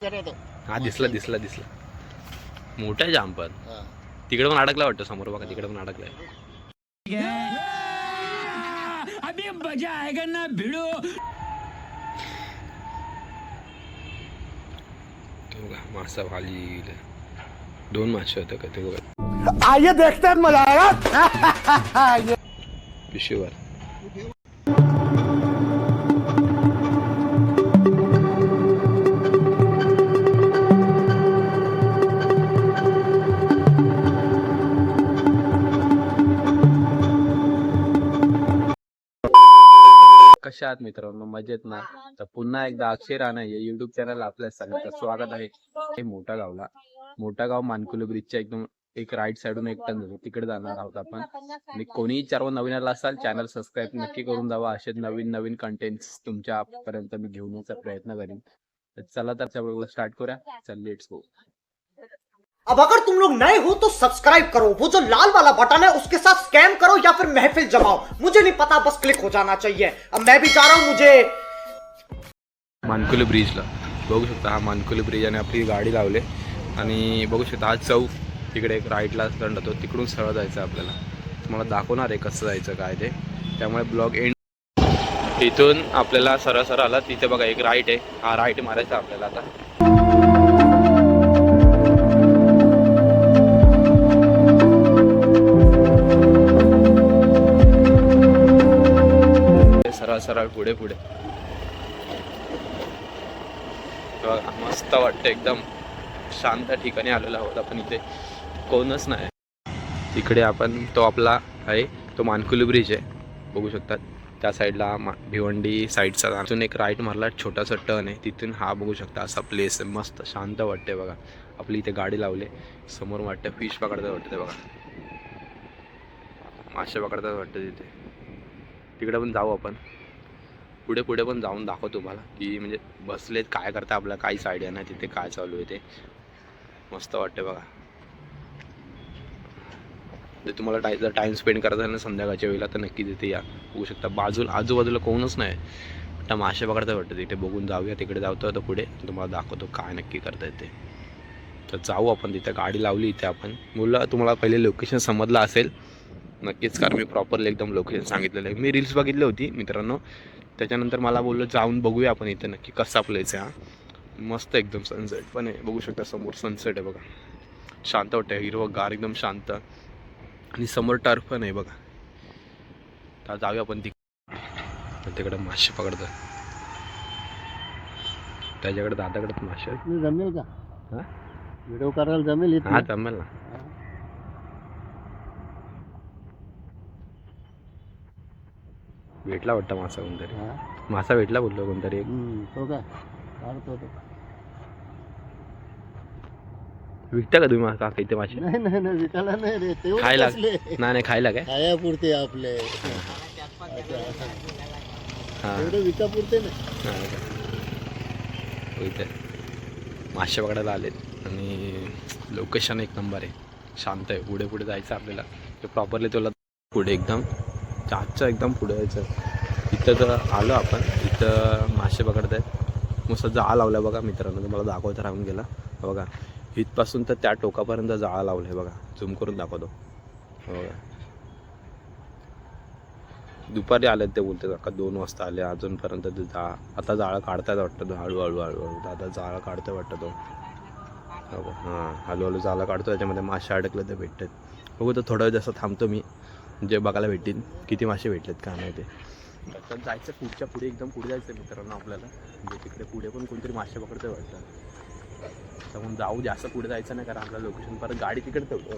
हा दिसला दिसला दिसला मोठा जाम पण तिकडे पण अडकला वाटतं समोर बघा तिकडे पण अडकलाय. अभी मजा आएगा ना भिडो. मासा भाली 2 मासे होते का ते बघा. आइए देखते हैं मजा आएगा. पिशवीवर कशा आहात मित्रांनो, मजेत ना? तर पुन्हा एकदा अक्षय राणा या युट्यूब चॅनल आपल्या सगळ्यांचं स्वागत आहे. हे मोठा गाव मानकुले ब्रिजच्या एकदम एक राईट साईडून एक टर्न जातो तिकडे जाणार आहोत आपण. आणि कोणीही चॅनल नवीन आला असाल चॅनल सबस्क्राईब नक्की करून जावा. असे नवीन नवीन कंटेंट्स तुमच्यापर्यंत मी घेऊन यायचा प्रयत्न करीन. तर चला तर स्टार्ट करूया. चल लेट्स गो. अब अगर तुम लोग नए हो तो सब्सक्राइब करो, वो जो लाल वाला बटन है उसके साथ स्कैम करो या फिर महफिल जमाओ, मुझे नहीं पता, बस क्लिक हो जाना चाहिए. अब मैं भी जा रहा हूं. मुझे मानकुले ब्रिजला बघू शकता, हा मानकुले ब्रिज आणि आपली गाडी लावले आणि बघू शकता हा चौक तिकडे एक राईटला टर्न होतो तिकडून सरळ जायचं आपल्याला. तुम्हाला दाखवणार आहे कसं जायचं काय ते, त्यामुळे ब्लॉग एंड. इथून आपल्याला सरळ सरळ आला तिथे बघा एक राईट आहे, हा राईट मारायचा आपल्याला आता. सरळ सरळ पुढे पुढे मस्त वाटतं, एकदम शांत ठिकाणी आलेलो आहोत आपण. इथे कोणच नाही. तिकडे आपण तो आपला आहे तो मानकुले ब्रिज आहे बघू शकतात. त्या साईडला भिवंडी साईडचा अजून एक राईट मारला छोटासा टर्न आहे, तिथून हा बघू शकता असा प्लेस आहे. मस्त शांत वाटते बघा. आपली इथे गाडी लावले समोर वाटतं फिश पकडतात वाटतं बघा, मासे पकडतात वाटतं तिथे. तिकडे पण जाऊ आपण, पुढे पुढे पण जाऊन दाखव तुम्हाला की म्हणजे बसलेत काय करता, आपल्याला काहीच आयडिया नाही तिथे काय चालू आहे ते. मस्त वाटते बघा. जर तुम्हाला जर टाईम स्पेंड करायचा ना संध्याकाळच्या वेळेला तर नक्की तिथे या. बघू शकता आजूबाजूला कोणच नाही, आता मासे पकडता वाटतं तिथे. बघून जाऊया तिकडे. जातो तर पुढे तुम्हाला दाखवतो काय नक्की करता येते. तर जाऊ आपण तिथे. गाडी लावली इथे आपण. मुलं तुम्हाला पहिले लोकेशन समजलं असेल नक्कीच, कारण मी प्रॉपरली एकदम लोकेशन सांगितलेलं आहे. मी रील्स बघितली होती मित्रांनो, त्याच्यानंतर मला बोललं जाऊन बघूया आपण इथे नक्की कसा प्लेस आहे. हा मस्त एकदम सनसेट पण आहे बघू शकता. समोर सनसेट आहे बघा, शांत वाटतं, हिरवंगार एकदम शांत. आणि समोर टर्फ पण आहे बघा. तर जाऊया आपण तिकडे मासे पकडतात. त्याच्याकडे दादाकडे मासे जमेल का? हां व्हिडिओ करायला जमेल? हां जमेल ना. भेटला वाटतं मासा कोणतरी. मासा भेटला बोललो कोणतरी एक. तो काय काढतो तो. विकता का तुम्ही का इथे मासे? नाही नाही नाही, विकायला नाही रे, ते खायला नाही खायला काय खायापुरते आपले. हां एवढे विकापुरते नाही. इथे मासे पकडायला आलेत आणि लोकेशन एक नंबर आहे, शांत आहे. पुढे पुढे जायचं आपल्याला. ते प्रॉपरली तुला पुढे एकदम चाटचं एकदम पुढे जायचं. इथं तर आलो आपण. इथं मासे पकडत आहेत. मस्त जाळा लावला बघा मित्रांनो, तुम्हाला दाखवता राहून गेला बघा. इथपासून तर त्या टोकापर्यंत जाळा लावलं आहे बघा. झूम करून दाखवतो बघा. दुपारी आलेत ते बोलतात का 2 वाजता आले, अजूनपर्यंत ते आता जाळं काढतायत वाटतं. हळूहळू आता जाळं काढतोय वाटतं तो. हां हळूहळू जाळं काढतो, त्याच्यामध्ये मासे अडकले ते भेटतात. बघू तर थोडा वेळ जसं थांबतो मी, जे बघायला भेटतील किती मासे भेटलेत का नाही ते. तर जायचं पुढच्या पुढे, एकदम पुढे जायचं मित्रांनो आपल्याला. म्हणजे तिकडे पुढे पण कोणतरी मासे पकडतोय वाटतं. त्यामुळे जाऊ, जास्त पुढे जायचं नाही, कारण आपलं लोकेशन परत गाडी तिकडे ठेवतो.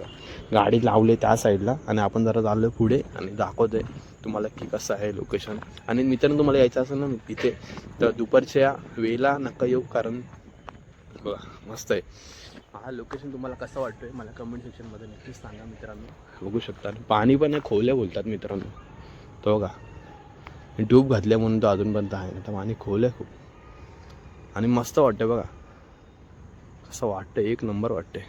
गाडी लावले त्या साईडला आणि आपण जरा चाललो पुढे आणि दाखवतोय तुम्हाला की कसं आहे लोकेशन. आणि मित्रांनो तुम्हाला यायचं असेल ना इथे तर दुपारच्या वेळेला नका येऊ, कारण बघा मस्त आहे. हा लोकेशन तुम्हाला कसं वाटतोय मला कमेंट सेक्शनमध्ये नक्कीच सांगा मित्रांनो. बघू शकता पाणी पण आहे, खोले बोलतात मित्रांनो. तो बघा ट्यूब घातल्या म्हणून तो अजूनपर्यंत आहे, तर पाणी खोल आहे खूप. आणि मस्त वाटतं बघा, असं वाटतं एक नंबर वाटते.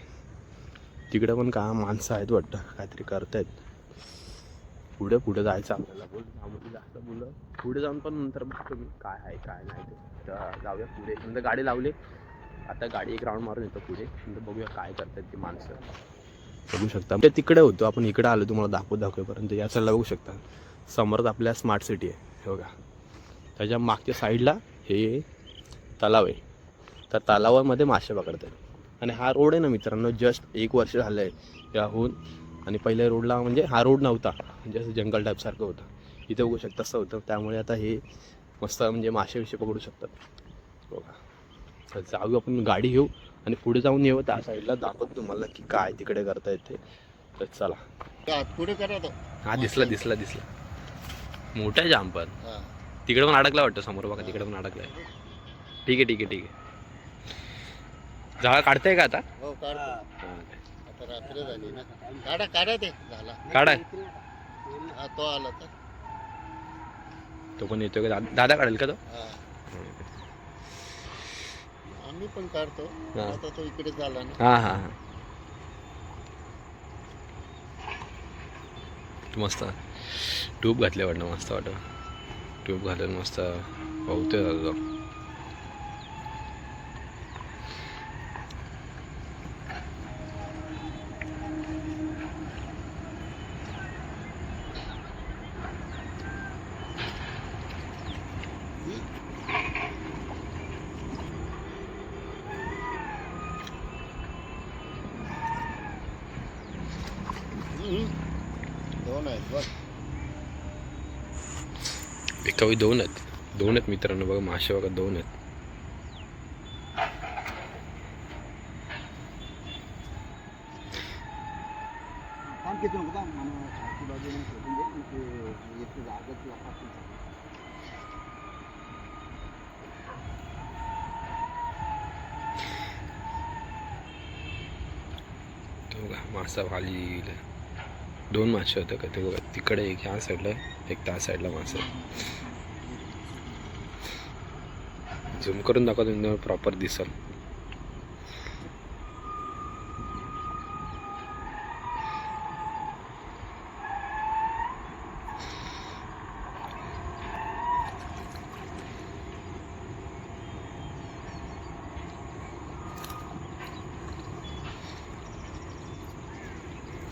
तिकडे पण का माणसं आहेत वाटतं, काहीतरी करतायत. पुढे पुढे जायचं आपल्याला. जास्त बोललं पुढे जाऊन पण नंतर बघतो मी काय आहे काय नाही ते. तर जाऊया पुढे. नंतर गाडी लावली आता गाडी एक राऊंड मारून येतो पुढे, नंतर बघूया काय करतात ती माणसं. बघू शकता ते तिकडे होतो, आपण इकडे आलो तुम्हाला दाखवेपर्यंत. या साईडला बघू शकता समोरच आपल्या स्मार्ट सिटी आहे हे बघा. त्याच्या मागच्या साईडला हे तलाव आहे, तर तलावामध्ये मासे पकडतात. आणि हा रोड आहे ना मित्रांनो, जस्ट 1 वर्ष झालं आहे याहून. आणि पहिल्या रोडला म्हणजे हा रोड नव्हता, जसं जंगल टाईपसारखं होतं. इथे बघू शकता तसं होतं. त्यामुळे आता हे मस्त म्हणजे मासे विषय पकडू शकतात बघा. तर जाऊ आपण गाडी घेऊ आणि पुढे जाऊन येऊ, त्या साईडला दाखवतो तुम्हाला की काय तिकडे करता येते. तर चला. पुढे करा तो. हा दिसला दिसला दिसला, मोठा आहे जाम. पण हा. तिकडे पण अडकला वाटतं, समोर बघा तिकडे पण अडकलाय. ठीक आहे ठीक आहे ठीक आहे. जाळा काढताय का आता? हो काढतो. आता रात्र झाली ना. काढा ते झाला. काढाय हा तो आला तर. तो पण येतोय का? दादा काढेल का तो? हा. आम्ही पण काढतो. हा. आता तो इकडे झाला ना. हां हां हां. मस्त ट्यूब घातले वाटतं, मस्त वाटतं. ट्यूब घालून मस्त पोहतोय तो. दोन आहेत बघ. एका वेळी दोन आहेत मित्रांनो बघा. मासे बघा 2 आहेत. तो बघा मासा खाली 2 मासे होते का ते बघा. तिकडे एक ह्या साईडला, एक त्या साईडला मासा. झूम करून दाखवा तुम्ही, प्रॉपर दिसल.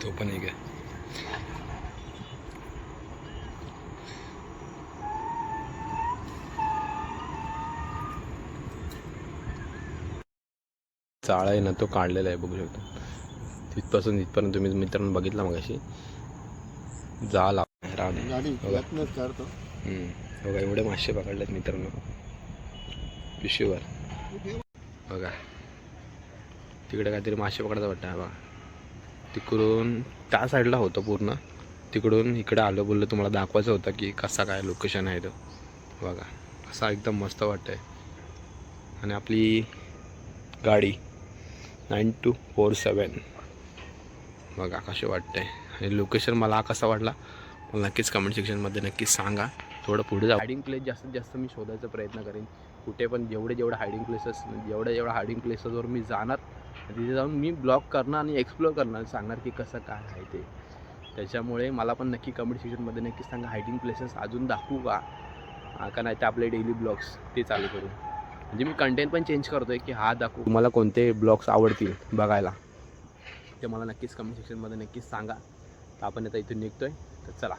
तो पण एक आहे. चाळा आहे ना तो काढलेला आहे बघू शकतो. तिथपासून इथपर्यंत तुम्ही मित्रांनो बघितला मग अशी जाळ गाडी यातनंच काढतो. बघा एवढे मासे पकडलेत मित्रांनो पिशवीवर. बघा तिकडे काहीतरी मासे पकडायचं वाटतं. बघा तिकडून त्या साईडला होतं पूर्ण, तिकडून इकडे आलं बोललं तुम्हाला दाखवायचं होतं की कसा काय लोकेशन आहे तो. बघा असा एकदम मस्त वाटतंय. आणि आपली गाडी 9247 बघा कसे वाटतंय. आणि लोकेशन मला कसा वाटला मला नक्कीच कमेंट सेक्शनमध्ये नक्कीच सांगा. थोडं पुढे जा. हायडिंग प्लेस जास्तीत जास्त मी शोधायचा प्रयत्न करेन कुठे पण. जेवढे हायडिंग प्लेसेस, जेवढ्या हायडिंग प्लेसेसवर मी जाणार तिथे जाऊन मी ब्लॉग करणार आणि एक्सप्लोअर करणार, सांगणार की कसं काय आहे ते. त्याच्यामुळे मला पण नक्की कमेंट सेक्शनमध्ये नक्की सांगा हायडिंग प्लेसेस अजून दाखवू का नाही तर आपले डेली ब्लॉग्स ते चालू करू. म्हणजे मी कंटेंट पण चेंज करतो आहे की हा दाखवू. तुम्हाला कोणते ब्लॉग्स आवडतील बघायला ते मला नक्कीच कमेंट सेक्शनमध्ये नक्कीच सांगा. तर आपण आता इथून निघतो आहे, तर चला.